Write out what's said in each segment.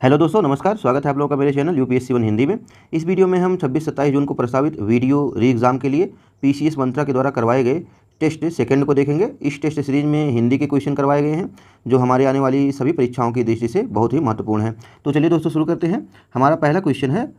Hello दोस्तों, नमस्कार। स्वागत है आप लोगों का मेरे चैनल यूपीएससी 1 हिंदी में। इस वीडियो में हम 26-27 जून को प्रस्तावित वीडियो री एग्ज़ाम के लिए पीसीएस मंत्रा के द्वारा करवाए गए टेस्ट सेकंड को देखेंगे। इस टेस्ट सीरीज में हिंदी के क्वेश्चन करवाए गए हैं जो हमारे आने वाली सभी परीक्षाओं की दृष्टि से बहुत ही महत्वपूर्ण है। तो चलिए दोस्तों शुरू करते हैं। हमारा पहला क्वेश्चन है,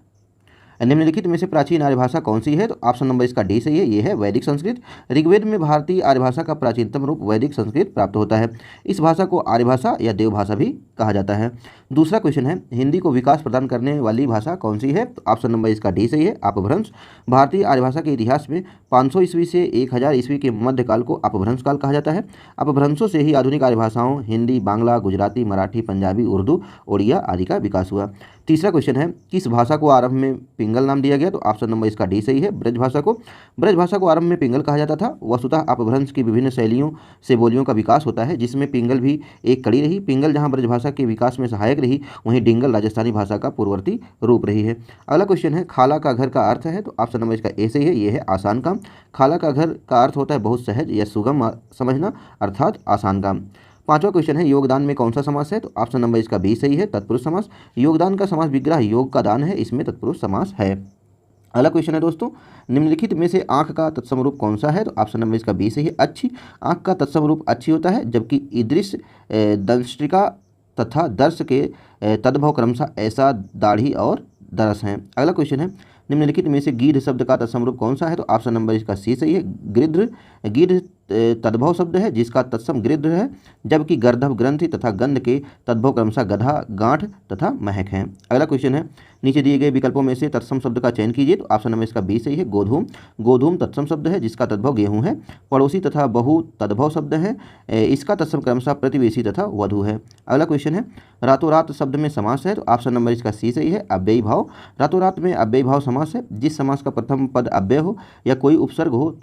निम्नलिखित में से प्राचीन आर्य भाषा कौन सी है? तो ऑप्शन नंबर इसका डी सही है, ये है वैदिक संस्कृत। ऋग्वेद में भारतीय आर्य भाषा का प्राचीनतम रूप वैदिक संस्कृत प्राप्त होता है। इस भाषा को आर्य भाषा या देव भाषा भी कहा जाता है। दूसरा क्वेश्चन है, हिंदी को विकास प्रदान करने वाली भाषा कौन सी है? तो ऑप्शन नंबर इसका डी सही है, अपभ्रंश। भारतीय आर्य भाषा के इतिहास में 500 ईस्वी से 1000 ईस्वी के मध्यकाल को अपभ्रंश काल कहा जाता है। अपभ्रंशों से ही आधुनिक आर्य भाषाओं हिंदी, बांग्ला, गुजराती, मराठी, पंजाबी, उर्दू, ओडिया आदि का विकास हुआ। तीसरा क्वेश्चन है, किस भाषा को आरंभ में पिंगल नाम दिया गया? तो ऑप्शन नंबर इसका डी सही है, ब्रज भाषा को। ब्रज भाषा को आरंभ में पिंगल कहा जाता था। वस्तुतः अपभ्रंश की विभिन्न शैलियों से बोलियों का विकास होता है जिसमें पिंगल भी एक कड़ी रही। पिंगल जहां ब्रज भाषा के विकास में सहायक रही, वहीं डिंगल राजस्थानी भाषा का पूर्ववर्ती रूप रही है। अगला क्वेश्चन है, खाला का घर का अर्थ है? तो ऑप्शन नंबर इसका ए सही है, ये है आसान काम। खाला का घर का अर्थ होता है बहुत सहज या सुगम समझना, अर्थात आसान काम। पांचवा क्वेश्चन है, योगदान में कौन सा समास है? तो ऑप्शन नंबर इसका बी सही है, तत्पुरुष समास। योगदान का समास विग्रह योग का दान है, इसमें तत्पुरुष समास है। अगला क्वेश्चन है दोस्तों, निम्नलिखित में से आंख का तत्सम रूप कौन सा है? तो ऑप्शन नंबर इसका बी सही है, अच्छी। आंख का तत्सम रूप अच्छी होता है, जबकि ईदृश दंष्ट्रिका तथा दर्श के तद्भव क्रमशः ऐसा, दाढ़ी और दरस हैं। अगला क्वेश्चन है, निम्नलिखित में से गीध शब्द का तत्सम रूप कौन सा है? तो ऑप्शन नंबर इसका सी सही है, गृध्र। गीध तद्भव शब्द है जिसका तत्सम गृध्र है, जबकि गर्दभ ग्रंथि तथा गंध के तद्भव क्रमशः गधा, गांठ तथा महक हैं। अगला क्वेश्चन है, नीचे दिए गए विकल्पों में से तत्सम शब्द का चयन कीजिए। तो ऑप्शन नंबर इसका बी सही है, गोधूम। गोधूम तत्सम शब्द है जिसका तद्भव गेहूं है। पड़ोसी तथा बहु तद्भव शब्द है, इसका तत्सम क्रमशः प्रतिवेशी तथा वधु है। अगला क्वेश्चन है, रातों रात शब्द में समास है? तो ऑप्शन नंबर इसका सी सही है, अव्ययी भाव। रातों रात में अव्ययी भाव समास है। जिस समास का प्रथम पद अव्यय हो या कोई उपसर्ग हो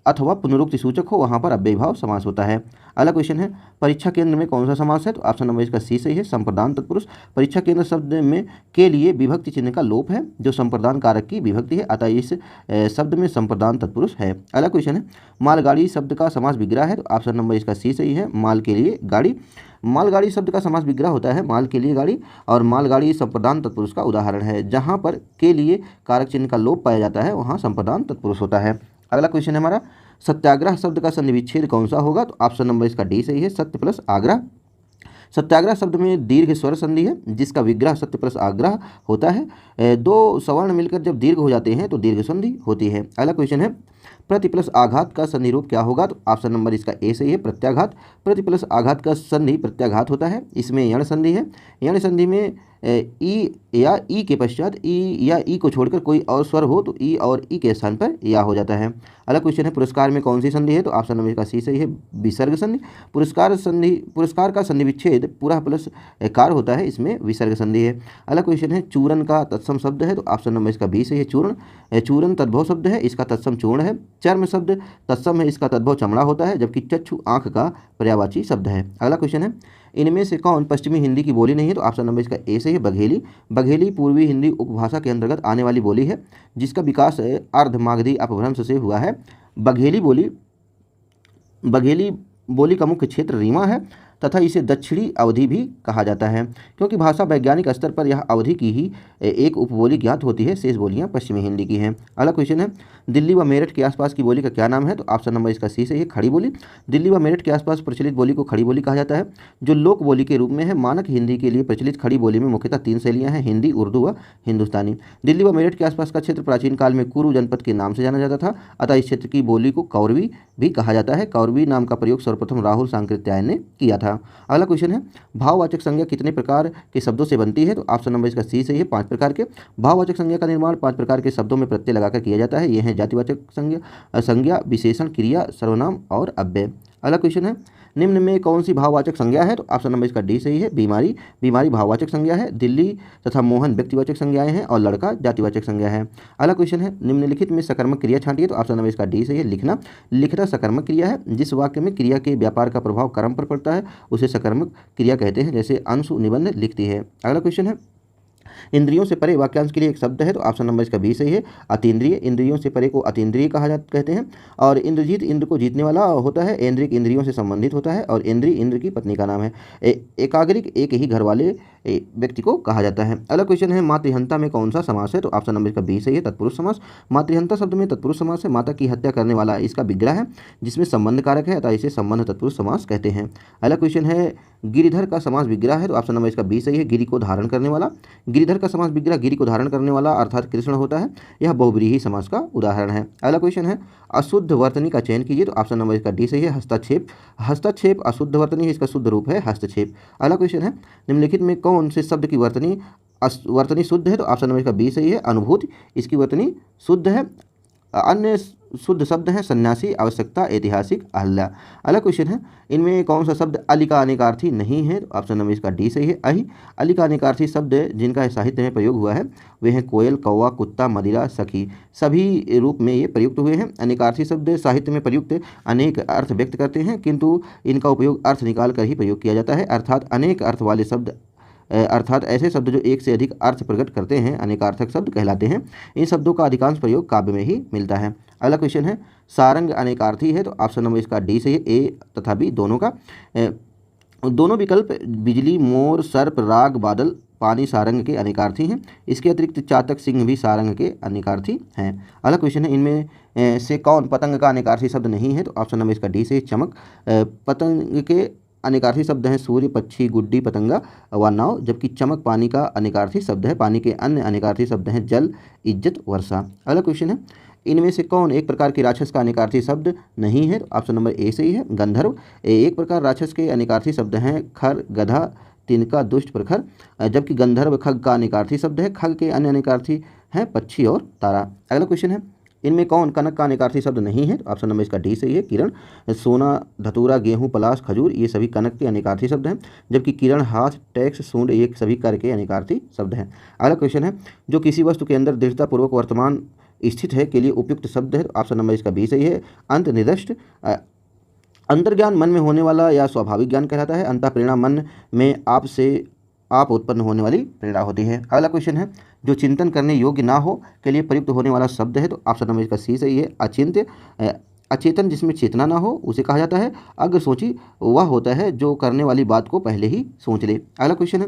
अथवा पुनरुक्ति सूचक हो, वहां पर अव्ययी भाव समास होता है। अगला क्वेश्चन है, परीक्षा केंद्र में कौन सा समास है? तो ऑप्शन नंबर इसका सी सही है, संप्रदान तत्पुरुष। परीक्षा केंद्र शब्द में के लिए विभक्ति चिन्ह का लोप है जो संप्रदान कारक की विभक्ति है, अतः इस शब्द में संप्रदान तत्पुरुष है। अगला क्वेश्चन है, मालगाड़ी शब्द का समास विग्रह है? तो ऑप्शन नंबर इसका सी सही है, माल के लिए गाड़ी। मालगाड़ी शब्द का समास विग्रह होता है माल के लिए गाड़ी, और मालगाड़ी संप्रदान तत्पुरुष का उदाहरण है। जहां पर के लिए कारक चिन्ह का लोप पाया जाता है वहां संप्रदान तत्पुरुष होता है। अगला क्वेश्चन है हमारा, सत्याग्रह शब्द का संधि विच्छेद कौन सा होगा? तो ऑप्शन नंबर इसका डी सही है, सत्य प्लस आग्रह। सत्याग्रह शब्द में दीर्घ स्वर संधि है जिसका विग्रह सत्य प्लस आग्रह होता है। दो सवर्ण मिलकर जब दीर्घ हो जाते हैं तो दीर्घ संधि होती है। अगला क्वेश्चन है, प्रति प्लस आघात का संधि रूप क्या होगा? तो ऑप्शन नंबर इसका ए सही है, प्रत्याघात। प्रति प्लस आघात का संधि प्रत्याघात होता है, इसमें यण संधि है। यण संधि में ई या ई के पश्चात ई या ई को छोड़कर कोई और स्वर हो तो ई और ई के स्थान पर या हो जाता है। अगला क्वेश्चन है, पुरस्कार में कौन सी संधि है? तो ऑप्शन नंबर इसका सी सही है, विसर्ग संधि। पुरस्कार का संधि विच्छेद पूरा प्लस कार होता है, इसमें विसर्ग संधि है। अगला क्वेश्चन है, चूर्ण का तत्सम शब्द है? तो ऑप्शन नंबर इसका बी सही है, चूर्ण। चूर्ण तद्भव शब्द है, इसका तत्सम चूर्ण है। चर्म शब्द तत्सम है, इसका तद्भव चमड़ा होता है, जबकि चक्षु आंख का पर्यायवाची शब्द है। अगला क्वेश्चन है, इनमें से कौन पश्चिमी हिंदी की बोली नहीं है? तो ऑप्शन नंबर इसका ए सही है, बघेली। बघेली पूर्वी हिंदी उपभाषा के अंतर्गत आने वाली बोली है जिसका विकास अर्धमागधी अपभ्रंश से हुआ है। बघेली बोली का मुख्य क्षेत्र रीवा है तथा इसे दक्षिणी अवधि भी कहा जाता है, क्योंकि भाषा वैज्ञानिक स्तर पर यह अवधि की ही एक उपबोली ज्ञात होती है। शेष बोलियां पश्चिमी हिंदी की हैं। अगला क्वेश्चन है, दिल्ली व मेरठ के आसपास की बोली का क्या नाम है? तो ऑप्शन नंबर इसका सी सही है, खड़ी बोली। दिल्ली व मेरठ के आसपास प्रचलित बोली को खड़ी बोली कहा जाता है, जो लोक बोली के रूप में है। मानक हिंदी के लिए प्रचलित खड़ी बोली में मुख्यतः 3 शैलियाँ हैं, हिंदी, उर्दू व हिंदुस्तानी। दिल्ली व मेरठ के आसपास का क्षेत्र प्राचीन काल में कुरु जनपद के नाम से जाना जाता था, अतः इस क्षेत्र की बोली को कौरवी भी कहा जाता है। कौरवी नाम का प्रयोग सर्वप्रथम राहुल सांकृत्यायन ने किया था। अगला क्वेश्चन है, भाववाचक संज्ञा कितने प्रकार के शब्दों से बनती है? तो ऑप्शन नंबर इसका सी सही है, 5 प्रकार के। भाववाचक संज्ञा का निर्माण 5 प्रकार के शब्दों में प्रत्यय लगाकर किया जाता है। ये हैं जातिवाचक संज्ञा, विशेषण, क्रिया, सर्वनाम और अव्यय। अगला क्वेश्चन है, निम्न में कौन सी भाववाचक संज्ञा है? तो ऑप्शन नंबर इसका डी सही है, बीमारी। बीमारी भाववाचक संज्ञा है। दिल्ली तथा मोहन व्यक्तिवाचक संज्ञाएं हैं और लड़का जातिवाचक संज्ञा है। अगला क्वेश्चन है, निम्नलिखित में सकर्मक क्रिया छांटिए। तो ऑप्शन नंबर इसका डी सही है, लिखना। लिखना सकर्मक क्रिया है। जिस वाक्य में क्रिया के व्यापार का प्रभाव कर्म पर पड़ता है उसे सकर्मक क्रिया कहते हैं, जैसे अंशु निबंध लिखती है। अगला क्वेश्चन है, इंद्रियों से परे वाक्यांश के लिए एक शब्द है? तो ऑप्शन नंबर इसका बी सही है, अतीन्द्रिय। इंद्रियों से परे को अतीन्द्रिय कहते हैं। और इंद्रजीत इंद्र को जीतने वाला होता है। ऐन्द्रिक इंद्रियों से संबंधित होता है और इंद्री इंद्र की पत्नी का नाम है। एकाग्रिक एक ही घर वाले व्यक्ति को कहा जाता है। अगला क्वेश्चन है मातृहंता में कौन सा समास है? तो ऑप्शन नंबर इसका बी सही है, तत्पुरुष समास। मातृहंता शब्द में तत्पुरुष समास है। माता की हत्या करने वाला इसका विग्रह है जिसमें संबंध कारक है, अतः इसे संबंध तत्पुरुष समास कहते हैं। अगला क्वेश्चन है गिरिधर का समास विग्रह है, तो ऑप्शन नंबर इसका बी सही है, गिरि को धारण करने वाला। गिरिधर का समास विग्रह गिरि को धारण करने वाला अर्थात कृष्ण होता है, यह बहुव्रीहि समास का उदाहरण है। अगला क्वेश्चन है अशुद्ध वर्तनी का चयन कीजिए, तो ऑप्शन नंबर इसका डी सही है, हस्तक्षेप। हस्तक्षेप अशुद्ध वर्तनी है, इसका शुद्ध रूप है हस्तक्षेप। अगला क्वेश्चन है निम्नलिखित में कौन से शब्द की वर्तनी शुद्ध है? तो ऑप्शन नंबर इसका बी सही है, अनुभूति इसकी वर्तनी शुद्ध है। अन्य शुद्ध शब्द हैं सन्यासी, आवश्यकता, ऐतिहासिक, अहल्या। अगला क्वेश्चन है इनमें कौन सा शब्द अली का अनेकार्थी नहीं है? तो ऑप्शन नंबर इसका डी सही है, अहि। अली का अनेकार्थी शब्द जिनका साहित्य में प्रयोग हुआ है वे हैं कोयल, कौवा, कुत्ता, मदिरा, सखी। सभी रूप में ये प्रयुक्त हुए हैं। अनेकार्थी शब्द साहित्य में प्रयुक्त अनेक अर्थ व्यक्त करते हैं, किंतु इनका उपयोग अर्थ निकाल कर ही प्रयोग किया जाता है, अर्थात अनेक अर्थ वाले शब्द अर्थात ऐसे शब्द जो एक से अधिक अर्थ प्रकट करते हैं अनेकार्थक शब्द कहलाते हैं। इन शब्दों का अधिकांश प्रयोग काव्य में ही मिलता है। अगला क्वेश्चन है सारंग अनेकार्थी है, तो ऑप्शन नंबर इसका डी सही है, ए तथा बी दोनों का। दोनों विकल्प बिजली, मोर, सर्प, राग, बादल, पानी सारंग के अनेकार्थी हैं। इसके अतिरिक्त चातक, सिंह भी सारंग के अनेकार्थी हैं। अगला क्वेश्चन है इनमें से कौन पतंग का अनेकार्थी शब्द नहीं है? तो ऑप्शन नंबर इसका डी से चमक। पतंग के अनेकार्थी शब्द हैं सूर्य, पक्षी, गुड्डी, पतंगा व नाव, जबकि चमक पानी का अनेकार्थी शब्द है। पानी के अन्य अनेकार्थी शब्द हैं जल, इज्जत, वर्षा। अगला क्वेश्चन है इनमें से कौन एक प्रकार के राक्षस का अनेकार्थी शब्द नहीं है? तो ऑप्शन नंबर ए सही है, गंधर्व। एक प्रकार राक्षस के अनेकार्थी शब्द हैं खर, गधा, तिनका, दुष्ट, प्रखर, जबकि गंधर्व खग का अनेकार्थी शब्द है। खग के अन्य अनेकार्थी हैं पक्षी और तारा। अगला क्वेश्चन है इनमें कौन कनक का अनेकार्थी शब्द नहीं है? तो ऑप्शन नंबर इसका डी सही है, किरण। सोना, धतूरा, गेहूं, पलाश, खजूर ये सभी कनक के अनेकार्थी शब्द हैं, जबकि किरण, हाथ, टैक्स, सूंड ये सभी कर के अनेकार्थी शब्द हैं। अगला क्वेश्चन है जो किसी वस्तु के अंदर दृढ़तापूर्वक वर्तमान स्थित है के लिए उपयुक्त शब्द है? तो ऑप्शन नंबर इसका बी सही है, अंत, निर्दिष्ट। अंतर्ज्ञान मन में होने वाला या स्वाभाविक ज्ञान कहलाता है। अंतःप्रेरणा मन में आप उत्पन्न होने वाली प्रेरणा होती है। अगला क्वेश्चन है जो चिंतन करने योग्य ना हो के लिए प्रयुक्त होने वाला शब्द है? तो ऑप्शन नंबर इसका सी सही है, अचिंत्य। अचेतन जिसमें चेतना ना हो उसे कहा जाता है। अग्र सोची वह होता है जो करने वाली बात को पहले ही सोच ले। अगला क्वेश्चन है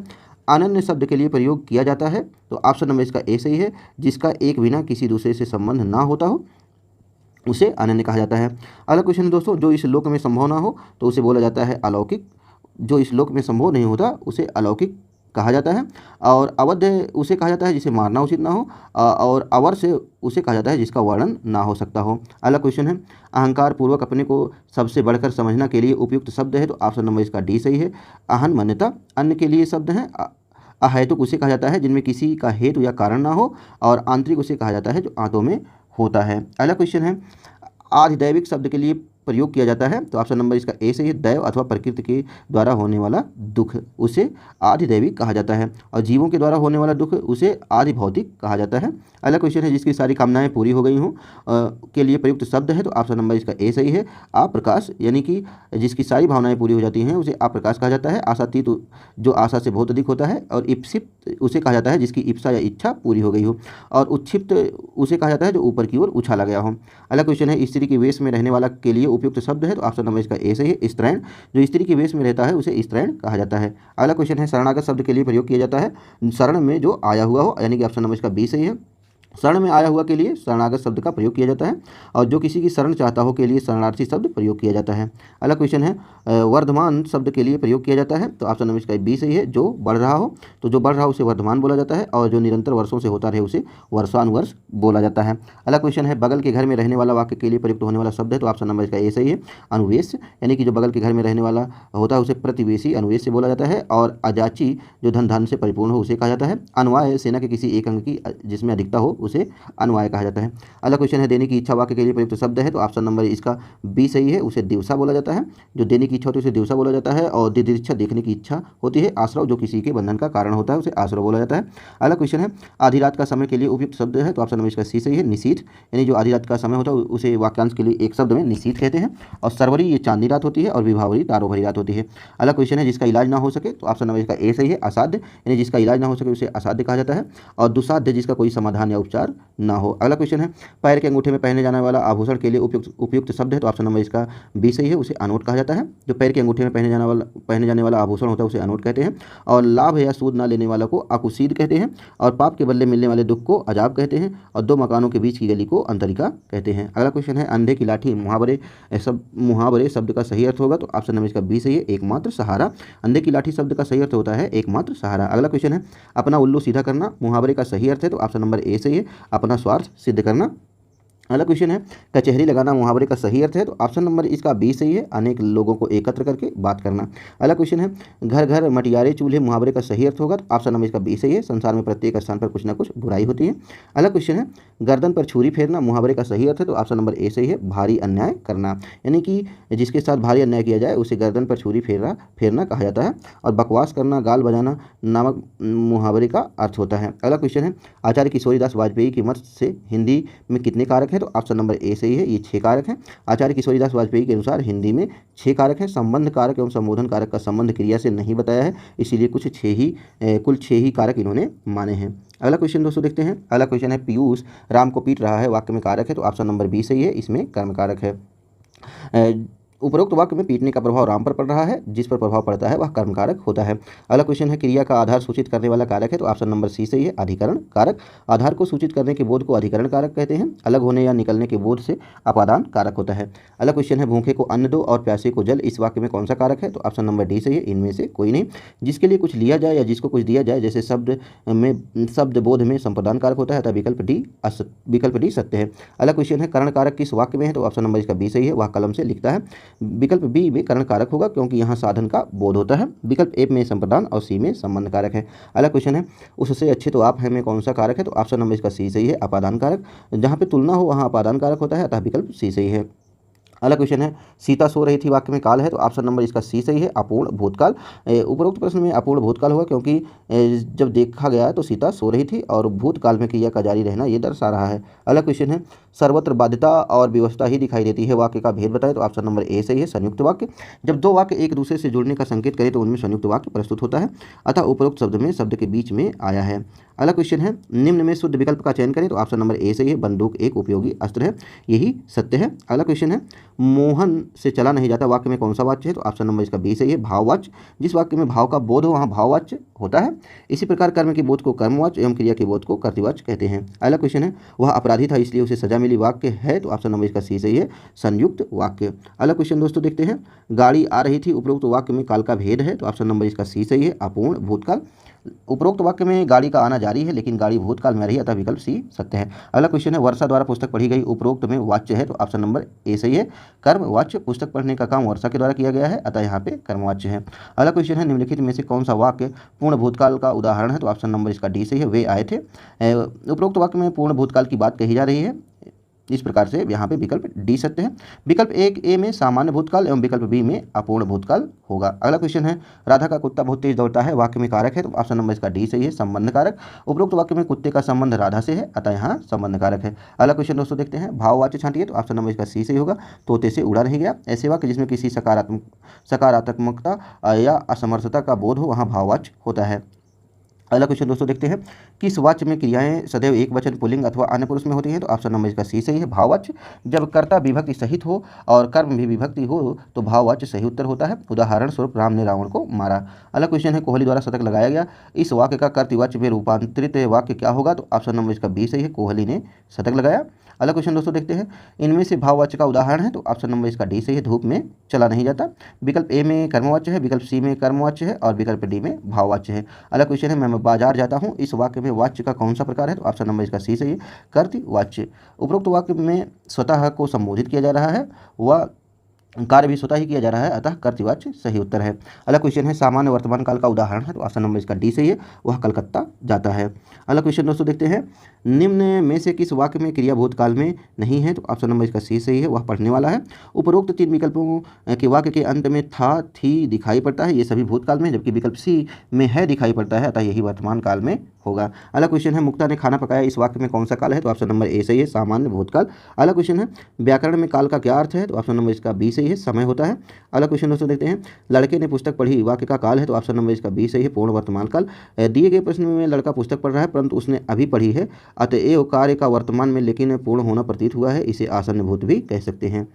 अनन्य शब्द के लिए प्रयोग किया जाता है? तो ऑप्शन नंबर इसका ए सही है, जिसका एक बिना किसी दूसरे से संबंध ना होता हो उसे अनन्य कहा जाता है। अगला क्वेश्चन है दोस्तों जो इस लोक में संभव ना हो तो उसे बोला जाता है अलौकिक। जो इस लोक में संभव नहीं होता उसे अलौकिक कहा जाता है। और अवध उसे कहा जाता है जिसे मारना उचित ना हो, और अवर से उसे कहा जाता है जिसका वर्णन ना हो सकता हो। अगला क्वेश्चन है अहंकार पूर्वक अपने को सबसे बढ़कर समझना के लिए उपयुक्त शब्द है? तो ऑप्शन नंबर इसका डी सही है, अहन, मान्यता। अन्य के लिए शब्द हैं अहेतुक उसे कहा जाता है जिनमें किसी का हेतु या कारण ना हो, और आंतरिक उसे कहा जाता है जो आंतों में होता है। अगला क्वेश्चन है आधिदैविक शब्द के लिए प्रयोग किया जाता है? तो ऑप्शन नंबर इसका ए सही है, दैव अथवा प्रकृति के द्वारा होने वाला दुख उसे आधिदैविक कहा जाता है, और जीवों के द्वारा होने वाला दुख उसे आधि भौतिक कहा जाता है। अगला क्वेश्चन है जिसकी सारी कामनाएं पूरी हो गई हों के लिए प्रयुक्त शब्द है? तो ऑप्शन नंबर इसका ए सही है, अप्रकाश, यानी कि जिसकी सारी भावनाएं पूरी हो जाती हैं उसे अप्रकाश कहा जाता है। आशातीत जो आशा से बहुत अधिक होता है, और इप्सित उसे कहा जाता है जिसकी इप्सा या इच्छा पूरी हो गई हो, और उत्क्षिप्त उसे कहा जाता है जो ऊपर की ओर उछाला गया हो। अगला क्वेश्चन है स्त्री के वेश में रहने वाला के लिए उपयुक्त शब्द है? तो ऑप्शन नंबर इसका ए सही है, स्त्रैण। जो स्त्री के वेश में रहता है उसे स्त्रैण कहा जाता है। अगला क्वेश्चन है शरणागत शब्द के लिए प्रयोग किया जाता है शरण में जो आया हुआ हो, यानी कि ऑप्शन नंबर इसका बी सही है, शरण में आया हुआ के लिए शरणागत शब्द का प्रयोग किया जाता है, और जो किसी की शरण चाहता हो के लिए शरणार्थी शब्द प्रयोग किया जाता है। अगला क्वेश्चन है वर्धमान शब्द के लिए प्रयोग किया जाता है? तो ऑप्शन नंबर इसका बी सही है, जो बढ़ रहा हो। तो जो बढ़ रहा हो उसे वर्धमान बोला जाता है, और जो निरंतर वर्षों से होता रहे उसे वर्षानुवर्ष बोला जाता है। अगला क्वेश्चन है बगल के घर में रहने वाला वाक्य के लिए प्रयुक्त होने वाला शब्द है? तो ऑप्शन नंबर इसका ए सही है, अनुवेश, यानी कि जो बगल के घर में रहने वाला होता है उसे प्रतिवेशी अनुवेश से बोला जाता है, और अजाची जो धन से परिपूर्ण हो उसे कहा जाता है। अन्वाय सेना के किसी एक अंग की जिसमें अधिकता हो उसे अन्वाय कहा जाता है। अगला क्वेश्चन है देने की इच्छा वाक्य के लिए प्रयुक्त शब्द है? तो ऑप्शन नंबर इसका बी सही है, उसे दिवसा बोला जाता है। जो देने की इच्छा होती है उसे दिवसा बोला जाता है, और दिदिच्छा देखने की इच्छा होती है। आश्रव जो किसी के बंधन का कारण होता है उसे आश्रव बोला जाता है। अगला क्वेश्चन है आधी रात का समय के लिए उपयुक्त शब्द है? तो ऑप्शन नंबर इसका सी सही है, निशीथ, यानी जो आधी रात का समय होता है उसे वाक्यांश के लिए एक शब्द में निशीथ कहते हैं। और सरवरी ये चांदनी रात होती है, और विभावरी तारों भरी रात होती है। अगला क्वेश्चन है जिसका इलाज ना हो सके? तो ऑप्शन नंबर इसका ए सही है, असाध्य, यानी जिसका इलाज ना हो सके उसे असाध्य कहा जाता है। और दुसाध्य जिसका कोई समाधान या उपचार ना हो। अगला क्वेश्चन है, पैर के अंगूठे में पहने जाने वाला आभूषण के लिए उपयुक्त शब्द है, तो ऑप्शन नंबर इसका बी सही है, उसे अनोट कहा जाता है। जो पैर के अंगूठे में पहने जाने वाला आभूषण होता है उसे अनोट कहते हैं। और लाभ या सूद ना लेने वाला को अकुसीद कहते हैं। और पाप के बदले मिलने वाले दुख को अजाब कहते हैं। और दो मकानों के बीच की गली को अंतरिका कहते हैं। अगला क्वेश्चन है, अंधे की लाठी मुहावरे शब्द का सही अर्थ होगा, तो ऑप्शन नंबर इसका बी सही है, एकमात्र सहारा। अंधे की लाठी शब्द का सही अर्थ होता है एकमात्र सहारा। अगला क्वेश्चन है, अपना उल्लू सीधा करना मुहावरे का सही अर्थ है, तो ऑप्शन नंबर ए सही है, अपना स्वार्थ सिद्ध करना। अगला क्वेश्चन है, कचहरी लगाना मुहावरे का सही अर्थ है, तो ऑप्शन नंबर इसका बी सही है, अनेक लोगों को एकत्र करके बात करना। अगला क्वेश्चन है, घर घर मटियारे चूल्हे मुहावरे का सही अर्थ होगा, तो ऑप्शन नंबर इसका बी सही है, संसार में प्रत्येक स्थान पर कुछ ना कुछ बुराई होती है। अगला क्वेश्चन है, गर्दन पर छुरी फेरना मुहावरे का सही अर्थ है, तो ऑप्शन नंबर ए सही है, भारी अन्याय करना। यानी कि जिसके साथ भारी अन्याय किया जाए उसे गर्दन पर छुरी फेरना कहा जाता है। और बकवास करना गाल बजाना नामक मुहावरे का अर्थ होता है। अगला क्वेश्चन है, आचार्य किशोरीदास वाजपेयी के मत से हिंदी में कितने कारक हैं, तो ऑप्शन नंबर ए सही है, ये 6 कारक हैं। आचार्य किशोरीदास वाजपेयी के अनुसार हिंदी में 6 कारक हैं। संबंध कारक एवं संबोधन कारक का संबंध क्रिया से नहीं बताया है, इसीलिए कुल 6 ही कारक इन्होंने माने हैं। अगला क्वेश्चन दोस्तों देखते हैं। अगला क्वेश्चन है, पीयूष राम को पीट रहा है वाक्य में कारक है, तो ऑप्शन नंबर बी सही है, इसमें कर्म कारक है। उपरोक्त वाक्य में पीटने का प्रभाव राम पर पड़ रहा है, जिस पर प्रभाव पड़ता है वह कर्म कारक होता है। अगला क्वेश्चन है, क्रिया का आधार सूचित करने वाला कारक है, तो ऑप्शन नंबर सी सही है, अधिकरण कारक। आधार को सूचित करने के बोध को अधिकरण कारक कहते हैं। अलग होने या निकलने के बोध से अपादान कारक होता है। अगला क्वेश्चन है, भूखे को अन्न दो और प्यासे को जल, इस वाक्य में कौन सा कारक है, तो ऑप्शन नंबर डी सही है, इनमें से कोई नहीं। जिसके लिए कुछ लिया जाए या जिसको कुछ दिया जाए, जैसे शब्द बोध में संप्रदान कारक होता है, अतः विकल्प डी सत्य है। अगला क्वेश्चन है, कर्ण कारक किस वाक्य में है, तो ऑप्शन नंबर इसका बी सही है, वह कलम से लिखता है। विकल्प बी में कर्ण कारक होगा, क्योंकि यहाँ साधन का बोध होता है। विकल्प ए में संप्रदान और सी में संबंध कारक है। अगला क्वेश्चन है, उससे अच्छे तो आप हैं में कौन सा कारक है, तो ऑप्शन नंबर इसका सी सही है, अपादान कारक। जहाँ पे तुलना हो वहाँ अपादान कारक होता है, अतः विकल्प सी सही है। अगला क्वेश्चन है, सीता सो रही थी वाक्य में काल है, तो ऑप्शन नंबर इसका सी सही है, अपूर्ण भूतकाल। उपरोक्त प्रश्न में अपूर्ण भूतकाल होगा, क्योंकि जब देखा गया तो सीता सो रही थी और भूतकाल में क्रिया का जारी रहना ये दर्शा रहा है। अगला क्वेश्चन है, सर्वत्र बाध्यता और व्यवस्था ही दिखाई देती है, वाक्य का भेद बताए, तो ऑप्शन नंबर ए सही है, संयुक्त वाक्य। जब दो वाक्य एक दूसरे से जुड़ने का संकेत करें तो उनमें संयुक्त वाक्य प्रस्तुत होता है, अतः उपरोक्त शब्द में शब्द के बीच में आया है। अगला क्वेश्चन है, निम्न में शुद्ध विकल्प का चयन करें, तो ऑप्शन नंबर ए सही है, बंदूक एक उपयोगी अस्त्र है, यही सत्य है। अगला क्वेश्चन है, मोहन से चला नहीं जाता वाक्य में कौन सा वाच्य है, तो ऑप्शन नंबर इसका बी सही है, भाववाच्य। जिस वाक्य में भाव का बोध हो वहाँ भाववाच्य होता है। इसी प्रकार कर्म के बोध को कर्मवाच्य एवं क्रिया के बोध को कर्तृवाच्य कहते हैं। अगला क्वेश्चन है, वह अपराधी था इसलिए उसे सजा मिली वाक्य है, तो ऑप्शन नंबर इसका सी सही है, संयुक्त वाक्य। अगला क्वेश्चन दोस्तों देखते हैं, गाड़ी आ रही थी उपरोक्त वाक्य में काल का भेद है, तो ऑप्शन नंबर इसका सी सही है, अपूर्ण भूतकाल। उपरोक्त वाक्य में गाड़ी का आना जारी है लेकिन गाड़ी भूतकाल में रही, अतः विकल्प सी सत्य है। अगला क्वेश्चन है, वर्षा द्वारा पुस्तक पढ़ी गई उपरोक्त में वाच्य है, तो ऑप्शन नंबर ए सही है, कर्म वाच्य। पुस्तक पढ़ने का काम वर्षा के द्वारा किया गया है, अतः यहाँ पे कर्मवाच्य है। अगला क्वेश्चन है, निम्नलिखित में से कौन सा वाक्य पूर्ण भूतकाल का उदाहरण है, तो ऑप्शन नंबर इसका डी सही है, वे आए थे। उपरोक्त वाक्य में पूर्ण भूतकाल की बात कही जा रही है, इस प्रकार से यहाँ पे विकल्प डी सत्य है। विकल्प एक ए में सामान्य भूतकाल एवं विकल्प बी में अपूर्ण भूतकाल होगा। अगला क्वेश्चन है, राधा का कुत्ता बहुत तेज दौड़ता है वाक्य में कारक है, तो ऑप्शन नंबर इसका डी सही है, संबंध कारक। उपरोक्त वाक्य में कुत्ते का संबंध राधा से है, अतः यहाँ संबंध कारक है। अगला क्वेश्चन दोस्तों देखते हैं, भाववाच्य छांटिए, तो ऑप्शन नंबर इसका सी सही होगा, तोते से उड़ा नहीं गया। ऐसे वाक्य जिसमें किसी सकारात्मकता या असमर्थता का बोध हो वहाँ भाववाच्य होता है। अगला क्वेश्चन दोस्तों देखते हैं, किस वाच्य में क्रियाएं सदैव एक वचन पुल्लिंग अथवा अन्य पुरुष में होती हैं, तो ऑप्शन नंबर इसका सी सही है, भाववाच्य। जब कर्ता विभक्ति सहित हो और कर्म भी विभक्ति हो तो भाववाच्य सही उत्तर होता है। उदाहरण स्वरूप, राम ने रावण को मारा। अगला क्वेश्चन है, कोहली द्वारा शतक लगाया गया, इस वाक्य का कर्तृवाच्य में रूपांतरित वाक्य क्या होगा, तो ऑप्शन नंबर इसका बी सही है, कोहली ने शतक लगाया। अगला क्वेश्चन दोस्तों देखते हैं, इनमें से भाववाच्य का उदाहरण है, तो ऑप्शन नंबर इसका डी सही है, धूप में चला नहीं जाता। विकल्प ए में कर्मवाच्य है, विकल्प सी में कर्मवाच्य है और विकल्प डी में भाववाच्य है। अगला क्वेश्चन है, मैं बाजार जाता हूँ, इस वाक्य में वाच्य का कौन सा प्रकार है, तो ऑप्शन नंबर इसका सी सही है, कर्तृवाच्य। उपरोक्त वाक्य में स्वतः को संबोधित किया जा रहा है, वह कार्य भी स्वतः ही किया जा रहा है, अतः कर्तृवाच्य सही उत्तर है। अगला क्वेश्चन है, सामान्य वर्तमान काल का उदाहरण है, तो ऑप्शन नंबर इसका डी सही है, वह कलकत्ता जाता है। अगला क्वेश्चन दोस्तों देखते हैं, निम्न में से किस वाक्य में क्रिया भूतकाल में नहीं है, तो ऑप्शन नंबर इसका सी सही है, वह पढ़ने वाला है। उपरोक्त 3 विकल्पों के वाक्य के अंत में था थी दिखाई पड़ता है, ये सभी भूतकाल में, जबकि विकल्प सी में है दिखाई पड़ता है, अतः यही वर्तमान काल में होगा। अगला क्वेश्चन है, मुक्ता ने खाना पकाया, इस वाक्य में कौन सा काल है, तो ऑप्शन नंबर ए सही है, सामान्य भूतकाल। अगला क्वेश्चन है, व्याकरण में काल का क्या अर्थ है, तो ऑप्शन नंबर इसका बी सही है, समय होता है। अगला क्वेश्चन दोस्तों देखते हैं, लड़के ने पुस्तक पढ़ी, वाक्य का काल है, तो ऑप्शन नंबर इसका बी सही है, पूर्ण वर्तमान काल। दिए गए प्रश्न में लड़का पुस्तक पढ़ रहा है परंतु उसने अभी पढ़ी है, अतएव कार्य का वर्तमान में लेकिन पूर्ण होना प्रतीत हुआ है, इसे आसन्न भूत भी कह सकते हैं,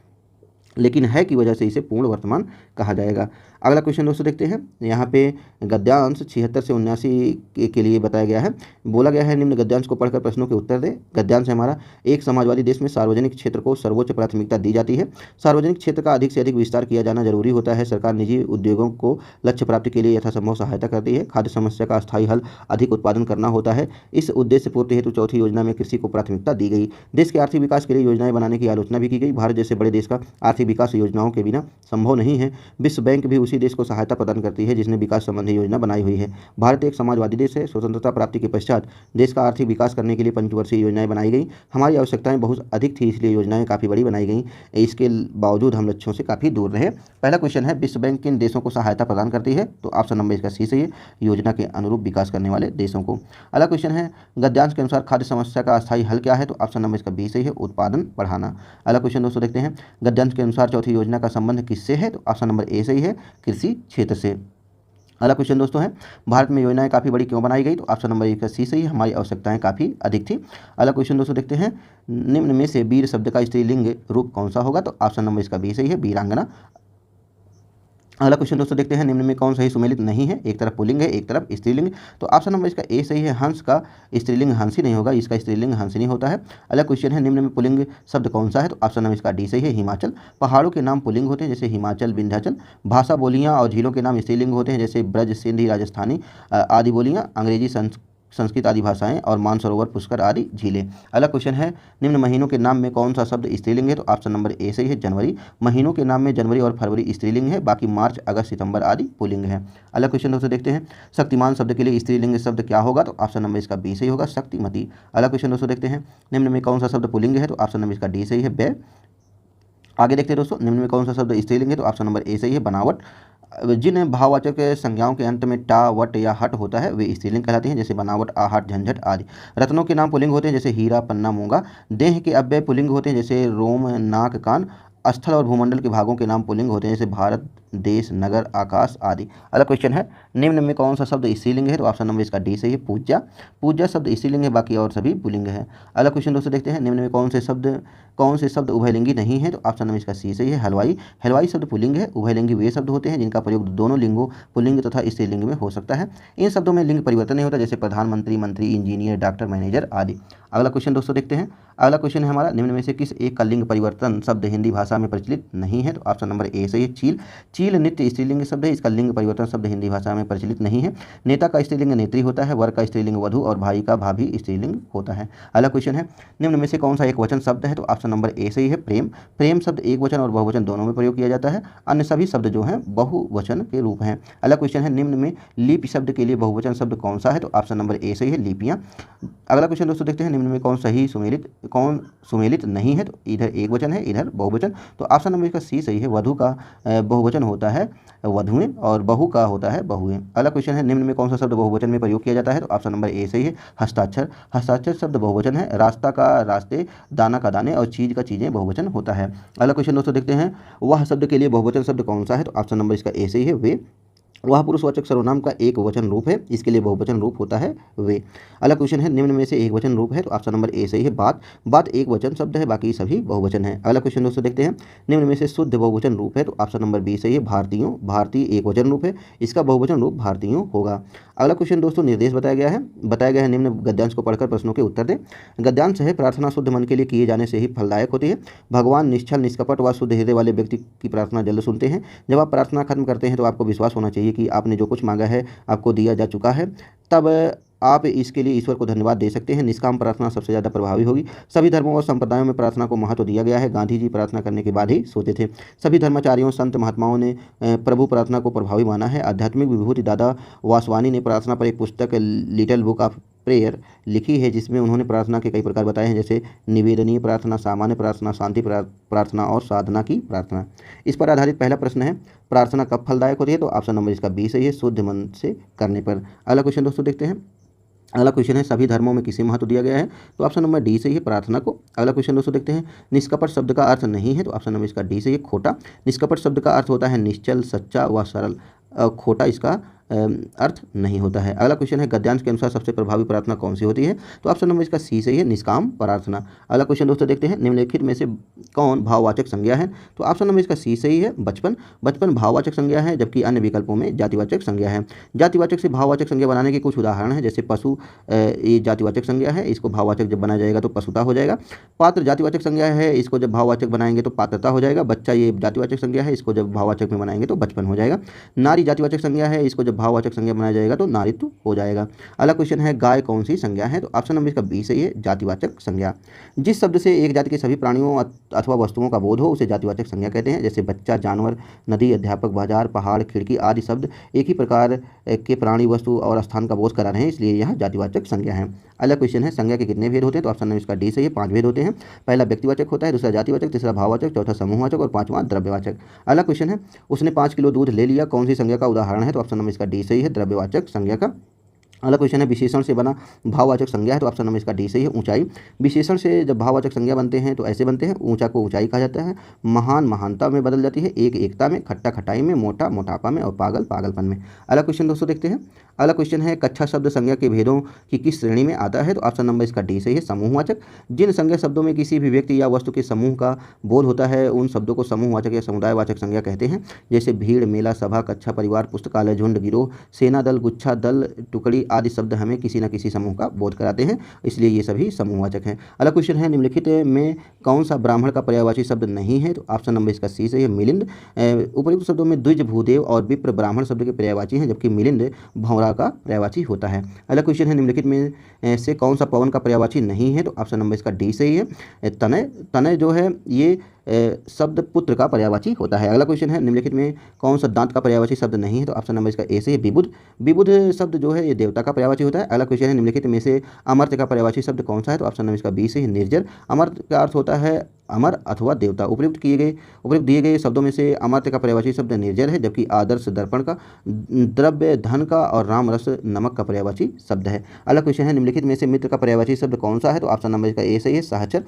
लेकिन है की वजह से इसे पूर्ण वर्तमान कहा जाएगा। अगला क्वेश्चन दोस्तों देखते हैं, यहाँ पे गद्यांश 76 से 79 के लिए बताया गया है। बोला गया है निम्न गद्यांश को पढ़कर प्रश्नों के उत्तर दें। गद्यांश है हमारा, एक समाजवादी देश में सार्वजनिक क्षेत्र को सर्वोच्च प्राथमिकता दी जाती है। सार्वजनिक क्षेत्र का अधिक से अधिक विस्तार किया जाना जरूरी होता है। सरकार निजी उद्योगों को लक्ष्य प्राप्ति के लिए यथासंभव सहायता करती है। खाद्य समस्या का अस्थायी हल अधिक उत्पादन करना होता है। इस उद्देश्य पूर्ति हेतु चौथी योजना में कृषि को प्राथमिकता दी गई। देश के आर्थिक विकास के लिए योजनाएं बनाने की आलोचना भी की गई। भारत जैसे बड़े देश का आर्थिक विकास योजनाओं के बिना संभव नहीं है। विश्व बैंक भी उसी देश को सहायता प्रदान करती है जिसने विकास संबंधी योजना बनाई हुई है। भारत एक समाजवादी देश है। स्वतंत्रता प्राप्ति के पश्चात देश का आर्थिक विकास करने के लिए पंचवर्षीय योजनाएं बनाई गई। हमारी आवश्यकताएं बहुत अधिक थी, इसलिए योजनाएं काफ़ी बड़ी बनाई गई। इसके बावजूद हम लक्ष्यों से काफ़ी दूर रहे। पहला क्वेश्चन है, विश्व बैंक किन देशों को सहायता प्रदान करती है, तो ऑप्शन नंबर इसका सी सही है, योजना के अनुरूप विकास करने वाले देशों को। अगला क्वेश्चन है, गद्यांश के अनुसार खाद्य समस्या का अस्थायी हल क्या है, तो ऑप्शन नंबर इसका बी सही है, उत्पादन बढ़ाना। अगला क्वेश्चन दोस्तों देखते हैं, गद्यांश के अनुसार चौथी योजना का संबंध किससे है, तो ऑप्शन नंबर ए सही है, कृषि क्षेत्र से। अगला क्वेश्चन दोस्तों है, भारत में योजनाएं काफ़ी बड़ी क्यों बनाई गई, तो ऑप्शन नंबर एक का सी सही है, हमारी आवश्यकताएं काफ़ी अधिक थी। अगला क्वेश्चन दोस्तों देखते हैं, निम्न में से वीर शब्द का स्त्रीलिंग रूप कौन सा होगा, तो ऑप्शन नंबर इसका बी सही है, वीरांगना। अगला क्वेश्चन दोस्तों देखते हैं, निम्न में कौन सही सुमेलित नहीं है, एक तरफ पुल्लिंग है एक तरफ स्त्रीलिंग, तो ऑप्शन नंबर इसका ए सही है, हंस का स्त्रीलिंग हंसी नहीं होगा, इसका स्त्रीलिंग हंसिनी होता है। अगला क्वेश्चन है, निम्न में पुल्लिंग शब्द कौन सा है, तो ऑप्शन नंबर इसका डी सही है, हिमाचल। पहाड़ों के नाम पुल्लिंग होते हैं जैसे हिमाचल, विंध्याचल। भाषा बोलियाँ और झीलों के नाम स्त्रीलिंग होते हैं जैसे ब्रज, सिंधी, राजस्थानी आदि बोलियाँ, अंग्रेजी, संस्कृत आदि भाषाएं और मानसरोवर, पुष्कर आदि झीलें। अगला क्वेश्चन है, निम्न महीनों के नाम में कौन सा शब्द स्त्रीलिंग है, तो ऑप्शन नंबर ए सही है, जनवरी। महीनों के नाम में जनवरी और फरवरी स्त्रीलिंग है, बाकी मार्च, अगस्त, सितंबर आदि पुल्लिंग है। अगला क्वेश्चन दोस्तों देखते हैं, शक्तिमान शब्द के लिए स्त्रीलिंग शब्द क्या होगा, तो ऑप्शन नंबर इसका बी सही होगा, शक्तिमती। अगला क्वेश्चन दोस्तों देखते हैं, निम्न में कौन सा शब्द पुल्लिंग है, तो ऑप्शन नंबर इसका डी सही है, बै। आगे देखते हैं दोस्तों, निम्न में कौन सा शब्द स्त्रीलिंग है, तो ऑप्शन नंबर ए सही है, बनावट। जिन भाववाचक संज्ञाओं के अंत में टा, वट या हट होता है वे स्त्रीलिंग कहलाते हैं जैसे बनावट, आहट, झंझट आदि। रत्नों के नाम पुल्लिंग होते हैं जैसे हीरा, पन्ना, मूंगा। देह के अव्यय पुल्लिंग होते हैं जैसे रोम, नाक, कान। स्थल और भूमंडल के भागों के नाम पुल्लिंग होते हैं जैसे भारत, देश, नगर, आकाश आदि। अगला क्वेश्चन है, निम्न में कौन सा शब्द स्त्रीलिंग है, तो ऑप्शन नंबर इसका डी सही है, पूज्या। पूज्या शब्द स्त्रीलिंग है, बाकी और सभी पुल्लिंग है। अगला क्वेश्चन दोस्तों देखते हैं, निम्न में कौन से शब्द उभयलिंगी नहीं है, तो ऑप्शन नंबर इसका सी सही है, हलवाई। हलवाई शब्द पुल्लिंग है। उभयलिंगी वे शब्द होते हैं जिनका प्रयोग दोनों लिंगों पुल्लिंग तथा स्त्रीलिंग में हो सकता है। इन शब्दों में लिंग परिवर्तन नहीं होता जैसे प्रधानमंत्री, मंत्री, इंजीनियर, डॉक्टर, मैनेजर आदि। अगला क्वेश्चन दोस्तों देखते हैं, अगला क्वेश्चन है हमारा, निम्न में से किस एक का लिंग परिवर्तन शब्द हिंदी भाषा में प्रचलित नहीं है, तो ऑप्शन नंबर ए सही है, चील। चील नित्य स्त्रीलिंग शब्द है, इसका लिंग परिवर्तन शब्द हिंदी भाषा में प्रचलित नहीं है। नेता का स्त्रीलिंग नेत्री होता है, वर का स्त्रीलिंग वधु और भाई का भाभी स्त्रीलिंग होता है। अगला क्वेश्चन है, निम्न में से कौन सा एक वचन शब्द है, तो ऑप्शन नंबर ए सही है, प्रेम। प्रेम शब्द एक वचन और बहुवचन दोनों में प्रयोग किया जाता है। अन्य सभी शब्द जो हैं बहुवचन के रूप हैं। अगला क्वेश्चन है, निम्न में लिपि शब्द के लिए बहुवचन शब्द कौन सा है, तो ऑप्शन नंबर ए सही है, लिपियाँ। अगला क्वेश्चन दोस्तों देखते हैं, निम्न में कौन सुमेलित नहीं है, तो इधर एक वचन है इधर बहुवचन, तो ऑप्शन नंबर इसका सी सही है, वधु का बहुवचन होता है वधुएं और बहु का होता है बहुएं। अगला क्वेश्चन है, निम्न में कौन सा शब्द बहुवचन में प्रयोग किया जाता है, तो ऑप्शन नंबर ए सही है, हस्ताक्षर। हस्ताक्षर शब्द बहुवचन है। रास्ता का रास्ते, दाना का दाने और चीज का चीजें बहुवचन होता है। अगला क्वेश्चन दोस्तों देखते हैं, वह शब्द के लिए बहुवचन शब्द कौन सा है, तो ऑप्शन नंबर इसका ए सही है, वे। वह पुरुषवाचक सर्वनाम का एक वचन रूप है, इसके लिए बहुवचन रूप होता है वे। अगला क्वेश्चन है, निम्न में से एक वचन रूप है, तो ऑप्शन नंबर ए सही है, बात। बात एक वचन शब्द है, बाकी सभी बहुवचन है। अगला क्वेश्चन दोस्तों देखते हैं, निम्न में से शुद्ध बहुवचन रूप है, तो ऑप्शन नंबर बी सही है, भारतीयों। भारतीय एक वचन रूप है, इसका बहुवचन रूप भारतीयों होगा। अगला क्वेश्चन दोस्तों निर्देश बताया गया है निम्न गद्यांश को पढ़कर प्रश्नों के उत्तर दें। गद्यांश है, प्रार्थना शुद्ध मन के लिए किए जाने से ही फलदायक होती है। भगवान निश्चल, निष्कपट व शुद्ध हृदय वाले व्यक्ति की प्रार्थना जल्द सुनते हैं। जब आप प्रार्थना खत्म करते हैं तो आपको विश्वास होना चाहिए कि आपने जो कुछ मांगा है आपको दिया जा चुका है, तब आप इसके लिए ईश्वर को धन्यवाद दे सकते हैं। निष्काम प्रार्थना सबसे ज़्यादा प्रभावी होगी। सभी धर्मों और संप्रदायों में प्रार्थना को महत्व दिया गया है। गांधी जी प्रार्थना करने के बाद ही सोते थे। सभी धर्माचार्यों, संत, महात्माओं ने प्रभु प्रार्थना को प्रभावी माना है। आध्यात्मिक विभूति दादा वासवानी ने प्रार्थना पर एक पुस्तक लिटिल बुक ऑफ प्रेयर लिखी है, जिसमें उन्होंने प्रार्थना के कई प्रकार बताए हैं, जैसे निवेदनीय प्रार्थना, सामान्य प्रार्थना, शांति प्रार्थना और साधना की प्रार्थना। इस पर आधारित पहला प्रश्न है, प्रार्थना कब फलदायक होती है, तो ऑप्शन नंबर इसका बी सही है, शुद्ध मन से करने पर। अगला क्वेश्चन दोस्तों देखते हैं, अगला क्वेश्चन है सभी धर्मों में किसे महत्व दिया गया है, तो ऑप्शन नंबर डी सही है, प्रार्थना को। अगला क्वेश्चन दोस्तों देखते हैं, निष्कपट शब्द का अर्थ नहीं है, तो ऑप्शन नंबर इसका डी सही है, खोटा। निष्कपट शब्द का अर्थ होता है निश्चल, सच्चा व सरल। खोटा इसका अर्थ नहीं होता है। अगला क्वेश्चन है गद्यांश के अनुसार सबसे प्रभावी प्रार्थना कौन सी होती है, तो ऑप्शन नंबर इसका सी सही है, निष्काम प्रार्थना। अगला क्वेश्चन दोस्तों देखते हैं, निम्नलिखित में से कौन भाववाचक संज्ञा है, तो ऑप्शन नंबर इसका सी सही है, बचपन। बचपन भाववाचक संज्ञा है, जबकि अन्य विकल्पों में जातिवाचक संज्ञा है। जातिवाचक से भाववाचक संज्ञा बनाने के कुछ उदाहरण हैं, जैसे पशु, ये जातिवाचक संज्ञा है, इसको भाववाचक जब बनाया जाएगा तो पशुता हो जाएगा। पात्र जातिवाचक संज्ञा है, इसको जब भाववाचक बनाएंगे तो पात्रता हो जाएगा। बच्चा ये जातिवाचक संज्ञा है, इसको जब भाववाचक में बनाएंगे तो बचपन हो जाएगा। नारी जातिवाचक संज्ञा है, इसको जब भाववाचक संज्ञा बनाया जाएगा तो नारीत्व हो जाएगा। अगला क्वेश्चन है गाय कौन सी संज्ञा है, तो ऑप्शन नंबर इसका बी सही है, जातिवाचक संज्ञा। जिस शब्द से एक जाति के सभी प्राणियों अथवा वस्तुओं का बोध हो उसे जातिवाचक संज्ञा कहते हैं, जैसे बच्चा, जानवर, नदी, अध्यापक, बाजार, पहाड़, खिड़की आदि शब्द एक ही प्रकार के प्राणी, वस्तु और स्थान का बोध करा रहे हैं, इसलिए यह जातिवाचक संज्ञा है। अगला क्वेश्चन है संज्ञा के कितने भेद होते हैं, तो ऑप्शन नंबर इसका डी सही है, 5 भेद होते हैं। पहला व्यक्तिवाचक होता है, दूसरा जातिवाचक, तीसरा भाववाचक, चौथा समूहवाचक और पांचवां द्रव्यवाचक। अगला क्वेश्चन है उसने 5 किलो दूध ले लिया, कौन सी संज्ञा का उदाहरण है, तो ऑप्शन नंबर इसका डी सही है, द्रव्यवाचक संज्ञा का। अगला क्वेश्चन है विशेषण से बना भाववाचक संज्ञा है, तो ऑप्शन नंबर इसका डी सही है, ऊंचाई। विशेषण से जब भाववाचक संज्ञा बनते हैं तो ऐसे बनते हैं, ऊंचा को ऊंचाई कहा जाता है, महान महानता में बदल जाती है, एक एकता में, खट्टा खटाई में, मोटा मोटापा में और पागल पागलपन में। अगला क्वेश्चन दोस्तों देखते हैं, अगला क्वेश्चन है कच्छा शब्द संज्ञा के भेदों की किस श्रेणी में आता है, तो ऑप्शन नंबर इसका डी सही है, समूहवाचक। जिन संज्ञा शब्दों में किसी भी व्यक्ति या वस्तु के समूह का बोध होता है उन शब्दों को समूहवाचक या समुदायवाचक संज्ञा कहते हैं, जैसे भीड़, मेला, सभा, कक्षा, परिवार, पुस्तकालय, झुंड, गिरोह, सेना, दल, गुच्छा, दल, टुकड़ी आदि शब्द हमें किसी न किसी समूह का बोध कराते हैं, इसलिए ये सभी समूहवाचक हैं। अगला क्वेश्चन है निम्नलिखित में कौन सा ब्राह्मण का पर्यायवाची शब्द नहीं है, तो ऑप्शन नंबर इसका सी सही है, मिलिंद। उपयुक्त शब्दों में द्विज, भूदेव और विप्र ब्राह्मण शब्द के पर्यायवाची हैं, जबकि मिलिंद भौरा का पर्यायवाची होता है। अगला क्वेश्चन है निम्नलिखित में से कौन सा पवन का पर्यायवाची नहीं है, तो ऑप्शन नंबर इसका डी सही है, तनय। तनय जो है ये शब्द पुत्र का पर्यायवाची होता है। अगला क्वेश्चन है निम्नलिखित में कौन सा दांत का पर्यायवाची शब्द नहीं है, तो ऑप्शन नंबर इसका ए से विबुध। विबुध शब्द जो है ये देवता का पर्यायवाची होता है। अगला क्वेश्चन है निम्नलिखित में से अमर्त्य का पर्यायवाची शब्द कौन सा है, तो ऑप्शन नंबर इसका बी से है, निर्जर। अमर्त्य का अर्थ होता है अमर अथवा देवता। उपयुक्त दिए गए शब्दों में से अमर्त्य का पर्यायवाची शब्द निर्जर है, जबकि आदर्श दर्पण का, द्रव्य धन का और राम रस नमक का पर्यायवाची शब्द है। अगला क्वेश्चन है निम्नलिखित में से मित्र का पर्यायवाची शब्द कौन सा है, तो ऑप्शन नंबर इसका ए सही है, सहचर।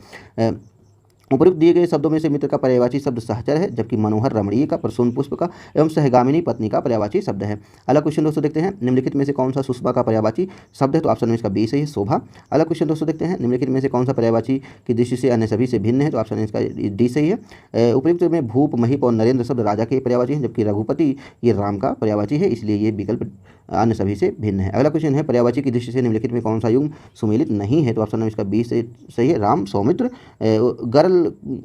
उपयुक्त दिए गए शब्दों में से मित्र का पर्यायवाची शब्द सहचर है, जबकि मनोहर, रमणीय का, प्रसून पुष्प का एवं सहगामिनी पत्नी का पर्यायवाची शब्द है। अगला क्वेश्चन दोस्तों देखते हैं निम्नलिखित में से कौन सा सुषमा का पर्यायवाची शब्द है, तो ऑप्शन में इसका बी सही है, शोभा। अगला क्वेश्चन दोस्तों देखते हैं निम्नलिखित में से कौन सा पर्यायवाची की दृष्टि से अन्य सभी से भिन्न है, तो ऑप्शन इसका डी सही है। उपयुक्त में भूप, महीप और नरेंद्र शब्द राजा के पर्यायवाची हैं, जबकि रघुपति ये राम का पर्यायवाची है, इसलिए ये विकल्प अन्य सभी से भिन्न है। अगला क्वेश्चन है पर्यायवाची की दृष्टि से निम्नलिखित में कौन सा युग्म सुमेलित नहीं है, तो ऑप्शन नंबर इसका बी से सही है, राम, सौमित्र। गर्ल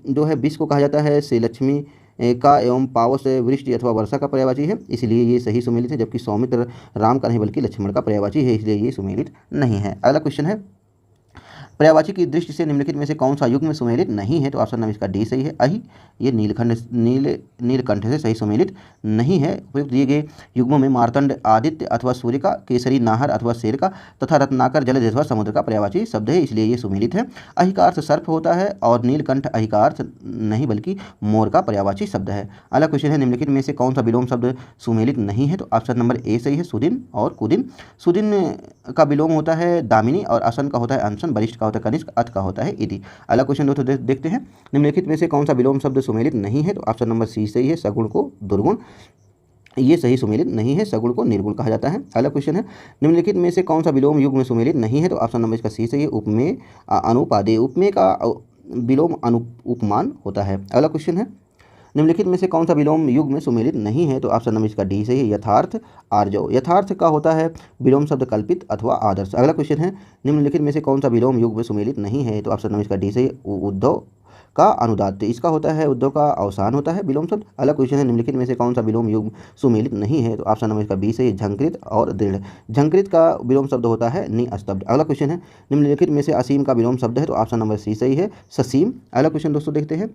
जो है विष को कहा जाता है, से लक्ष्मी का एवं पावस वृष्टि अथवा वर्षा का पर्यायवाची है, इसलिए ये सही सुमेलित है, जबकि सौमित्र राम का नहीं बल्कि लक्ष्मण का पर्यायवाची है, इसलिए ये सुमेलित नहीं है। अगला क्वेश्चन है पर्यायवाची की दृष्टि से निम्नलिखित में से कौन सा युग्म सुमेलित नहीं है, तो ऑप्शन नंबर इसका डी सही है, अहि। ये नीलकंठ से सही सुमेलित नहीं है। उपयुक्त दिए गए युग्मों में मार्तंड आदित्य अथवा सूर्य का, केसरी नाहर अथवा शेर का तथा रत्नाकर जलद अथवा समुद्र का पर्यायवाची शब्द है, इसलिए ये सुमेलित है। अहि का अर्थ सर्प होता है और नीलकंठ अहि का अर्थ नहीं बल्कि मोर का पर्यायवाची शब्द है। अगला क्वेश्चन है निम्नलिखित में से कौन सा विलोम शब्द सुमेलित नहीं है, तो ऑप्शन नंबर ए सही है, सुदिन और कुदिन। सुदिन का विलोम होता है दामिनी और असन का होता है अनशन, वरिष्ठ का होता है कनिष्ठ, अथ का होता है इति। अगला क्वेश्चन दोस्तों देखते हैं निम्नलिखित में से कौन सा विलोम शब्द सुमेलित नहीं है, तो ऑप्शन नंबर सी सही है, सगुण को दुर्गुण। ये सही सुमेलित नहीं है, सगुण को निर्गुण कहा जाता है। अगला क्वेश्चन है निम्नलिखित में से कौन सा विलोम युग्म में सुमेलित नहीं है, तो ऑप्शन नंबर इसका सी सही है, उपमेय अनुपादेय। उपमेय का विलोम उपमान होता है। अगला क्वेश्चन है निम्नलिखित में से कौन सा विलोम युग में सुमेलित नहीं है, तो ऑप्शन नंबर इसका डी सही है, यथार्थ आर्जव। यथार्थ का होता है विलोम शब्द कल्पित अथवा आदर्श। अगला क्वेश्चन है निम्नलिखित में से कौन सा विलोम युग में सुमेलित नहीं है, तो ऑप्शन नंबर इसका डी सही है, उद्धव का अनुदात्त। इसका होता है उद्धव का अवसान होता है विलोम शब्द। अगला क्वेश्चन है निम्नलिखित में से कौन सा विलोम युग सुमेलित नहीं है, तो ऑप्शन नंबर इसका बी सही है, झंकृत और दृढ़। झंकृत का विलोम शब्द होता है निस्तब्ध। अगला क्वेश्चन है निम्नलिखित में से असीम का विलोम शब्द है, तो ऑप्शन नंबर सी सही है, ससीम। अगला क्वेश्चन दोस्तों देखते हैं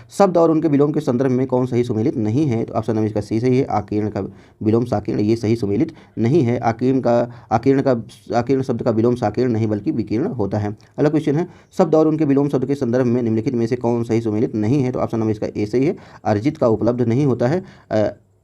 शब्द और उनके विलोम के संदर्भ में कौन सही सुमेलित नहीं है, तो ऑप्शन नंबर इसका सी सही है, आकीर्ण का विलोम साकीर्ण। ये सही सुमेलित नहीं है। आकीर्ण शब्द का विलोम साकीर्ण नहीं बल्कि विकीर्ण होता है। अगला क्वेश्चन है शब्द और उनके विलोम शब्द के संदर्भ में निम्नलिखित में से कौन सही सुमेलित नहीं है, तो ऑप्शन नंबर इसका ए सही है, अर्जित का उपलब्ध नहीं होता है।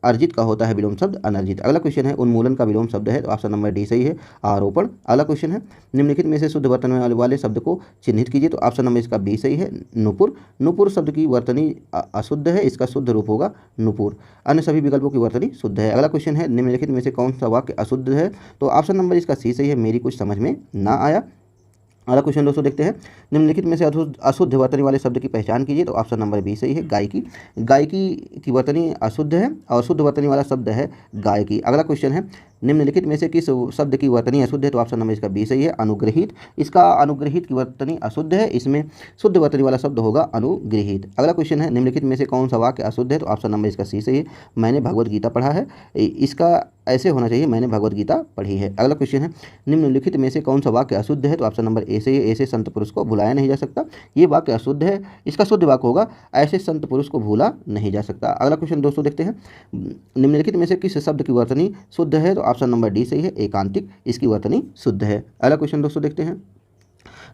अर्जित का होता है विलोम शब्द अनर्जित। अगला क्वेश्चन है उन्मूलन का विलोम शब्द है, तो ऑप्शन नंबर डी सही है, आरोपण। अगला क्वेश्चन है निम्नलिखित में से शुद्ध वर्तनी वाले शब्द को चिन्हित कीजिए, तो ऑप्शन नंबर इसका बी सही है, नुपुर। नुपुर शब्द की वर्तनी अशुद्ध है, इसका शुद्ध रूप होगा नुपुर। अन्य सभी विकल्पों की वर्तनी शुद्ध है। अगला क्वेश्चन है निम्नलिखित में से कौन सा वाक्य अशुद्ध है, तो ऑप्शन नंबर इसका सी सही है, मेरी कुछ समझ में ना आया। अगला क्वेश्चन दोस्तों देखते हैं निम्नलिखित में से अशुद्ध वर्तनी वाले शब्द की पहचान कीजिए, तो ऑप्शन नंबर बी सही है, गायकी। गायकी की वर्तनी अशुद्ध है और शुद्ध वर्तनी वाला शब्द है गायकी। अगला क्वेश्चन है निम्नलिखित में से किस शब्द की वर्तनी अशुद्ध है, तो ऑप्शन नंबर इसका बी सही है, अनुग्रहित। इसका अनुग्रहित की वर्तनी अशुद्ध है, इसमें शुद्ध वर्तनी वाला शब्द होगा अनुग्रहित। अगला क्वेश्चन है निम्नलिखित में से कौन सा वाक्य अशुद्ध है, तो ऑप्शन नंबर इसका सी सही है, मैंने भगवत गीता पढ़ा है। इसका ऐसे होना चाहिए, मैंने भगवत गीता पढ़ी है। अगला क्वेश्चन है निम्नलिखित में से कौन सा वाक्य अशुद्ध है, तो ऑप्शन नंबर ए सही है, ऐसे संत पुरुष को भुलाया नहीं जा सकता। ये वाक्य अशुद्ध है, इसका शुद्ध वाक्य होगा ऐसे संत पुरुष को भूला नहीं जा सकता। अगला क्वेश्चन दोस्तों देखते हैं निम्नलिखित में से किस शब्द की वर्तनी शुद्ध है, तो ऑप्शन नंबर डी सही है, एकांतिक। इसकी वर्तनी शुद्ध है। अगला क्वेश्चन दोस्तों देखते हैं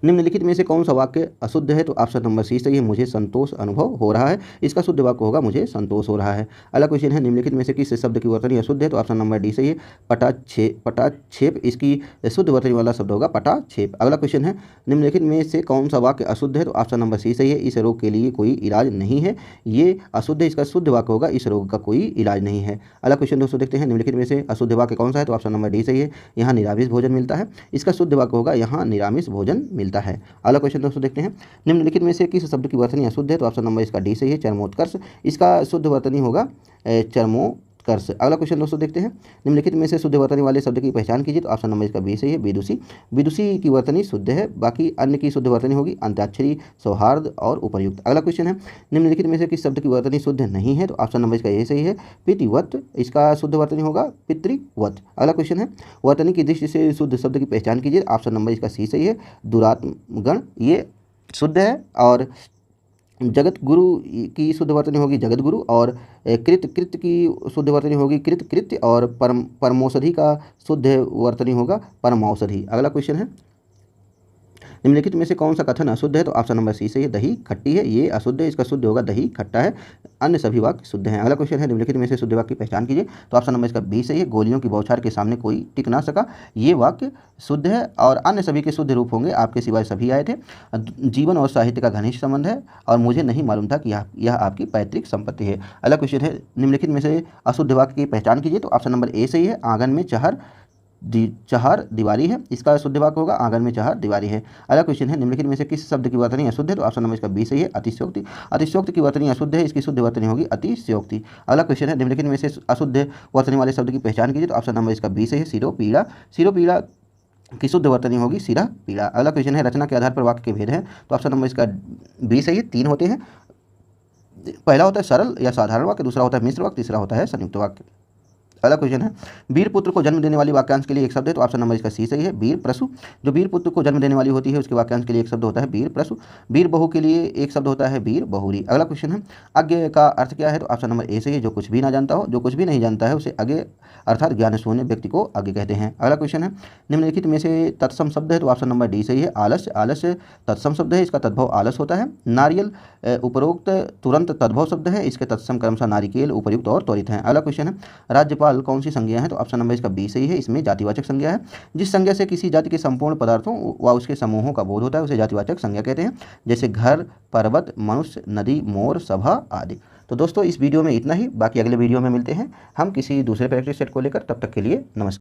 निम्नलिखित में से कौन सा वाक्य अशुद्ध है, तो ऑप्शन नंबर सी सही है, मुझे संतोष अनुभव हो रहा है। इसका शुद्ध वाक्य होगा मुझे संतोष हो रहा है। अगला क्वेश्चन है निम्नलिखित में से किस शब्द की वर्तनी अशुद्ध है, तो ऑप्शन नंबर डी सही है, पटाक्षेप। इसकी शुद्ध वर्तनी वाला शब्द होगा पटाक्षेप। अगला क्वेश्चन है निम्नलिखित में से कौन सा वाक्य अशुद्ध है, तो ऑप्शन नंबर सी सही है, इस रोग के लिए कोई इलाज नहीं है। ये अशुद्ध है, इसका शुद्ध वाक्य होगा इस रोग का कोई इलाज नहीं है। अगला क्वेश्चन दोस्तों देखते हैं निम्नलिखित में से अशुद्ध वाक्य कौन सा है, तो ऑप्शन नंबर डी सही है, यहाँ निरामिष भोजन मिलता है। इसका शुद्ध वाक्य होगा यहाँ निरामिष भोजन मिलता है। अगला क्वेश्चन दोस्तों देखते हैं निम्नलिखित में से किस शब्द की वर्तनी अशुद्ध है, तो ऑप्शन नंबर इसका डी सही है, चरमोत्कर्ष। इसका शुद्ध वर्तनी होगा चरमोत्कर्ष। अगला क्वेश्चन दोस्तों देखते हैं निम्नलिखित में से शुद्ध वर्तनी वाले शब्द की पहचान कीजिए, तो ऑप्शन नंबर इसका बी सही है, विदुषी। विदुषी की वर्तनी शुद्ध है, बाकी अन्य की शुद्ध वर्तनी होगी अंत्याक्षरी, सौहार्द और उपर्युक्त। अगला क्वेश्चन है निम्नलिखित में से किस शब्द की वर्तनी शुद्ध नहीं है, तो ऑप्शन नंबर इसका ये सही है, पितृवत। इसका शुद्ध वर्तनी होगा पितृवत। अगला क्वेश्चन है वर्तनी की दृष्टि से शुद्ध शब्द की पहचान कीजिए, ऑप्शन नंबर इसका सी सही है, दुरात्मगण। ये शुद्ध है। और जगत गुरु की शुद्ध वर्तनी होगी जगत गुरु, और कृत की शुद्ध वर्तनी होगी कृत्य, और परमौषधि का शुद्ध वर्तनी होगा परमौषधि। अगला क्वेश्चन है निम्नलिखित में से कौन सा कथन अशुद्ध है, तो ऑप्शन नंबर सी सही है, दही खट्टी है। ये अशुद्ध है, इसका शुद्ध होगा दही खट्टा है। अन्य सभी वाक्य शुद्ध हैं। अगला क्वेश्चन है निम्नलिखित में से शुद्ध वाक्य की पहचान कीजिए, तो ऑप्शन नंबर इसका बी सही है, गोलियों की बौछार के सामने कोई टिक ना सका। ये वाक्य शुद्ध है और अन्य सभी के शुद्ध रूप होंगे, आपके सिवाय सभी आए थे। जीवन और साहित्य का घनिष्ठ संबंध है, और मुझे नहीं मालूम था कि यह आपकी पैतृक संपत्ति है। अगला क्वेश्चन है निम्नलिखित में से अशुद्ध वाक्य की पहचान कीजिए, तो ऑप्शन नंबर ए सही है, आंगन में चहर दीवारी है। इसका शुद्ध वाक्य होगा आंगन में चहर दीवारी है। अगला क्वेश्चन है निम्नलिखित में से किस शब्द की वर्तनी अशुद्ध है, तो ऑप्शन नंबर इसका बी सही है, अतिशयोक्ति। अतिशयोक्ति की वर्तनी अशुद्ध है, इसकी शुद्ध वर्तनी होगी अतिशयोक्ति। अगला क्वेश्चन है निम्नलिखित में से अशुद्ध वर्तनी वाले शब्द की पहचान कीजिए, तो ऑप्शन नंबर इसका बी सही है, सिरोपीड़ा। सिरोपीड़ा की शुद्ध वर्तनी होगी सिरा पीड़ा। अगला क्वेश्चन है रचना के आधार पर वाक्य के भेद हैं, तो ऑप्शन नंबर इसका बी सही है, 3 होते हैं। पहला होता है सरल या साधारण वाक्य, दूसरा होता है मिश्र वाक्य, तीसरा होता है संयुक्त वाक्य। अगला क्वेश्चन है वीर पुत्र को जन्म देने वाली वाक्यांश के लिए एक शब्द है, तो ऑप्शन नंबर इसका सी सही है, वीर प्रसु। जो वीर पुत्र को जन्म देने वाली होती है उसके वाक्यांश के लिए एक शब्द होता है वीर प्रसु। वीर बहू के लिए एक शब्द होता है वीर बहुरी। अगला क्वेश्चन है अज्ञ का अर्थ क्या है, तो ऑप्शन नंबर ए सही है, जो कुछ भी ना जानता हो। जो कुछ भी नहीं जानता है उसे अज्ञ अर्थात ज्ञान शून्य व्यक्ति को अज्ञ कहते हैं। अगला क्वेश्चन है निम्नलिखित में से तत्सम शब्द है, तो ऑप्शन नंबर डी सही है, आलस्य। आलस्य तत्सम शब्द है, इसका तद्भव आलस होता है। नारियल उपरोक्त तुरंत तद्भव शब्द है, इसके तत्सम क्रमशः नारिकेल, उपयुक्त और त्वरित हैं। अगला क्वेश्चन है राज्यपाल कौन सी संज्ञा है, तो ऑप्शन नंबर इसका बी सही है, इसमें जातिवाचक संज्ञा है। जिस संज्ञा से किसी जाति के संपूर्ण पदार्थों व उसके समूहों का बोध होता है उसे जातिवाचक संज्ञा कहते हैं, जैसे घर, पर्वत, मनुष्य, नदी, मोर, सभा आदि। तो दोस्तों इस वीडियो में इतना ही, बाकी अगले वीडियो में मिलते हैं हम किसी दूसरे प्रैक्टिस सेट को लेकर। तब तक के लिए नमस्कार।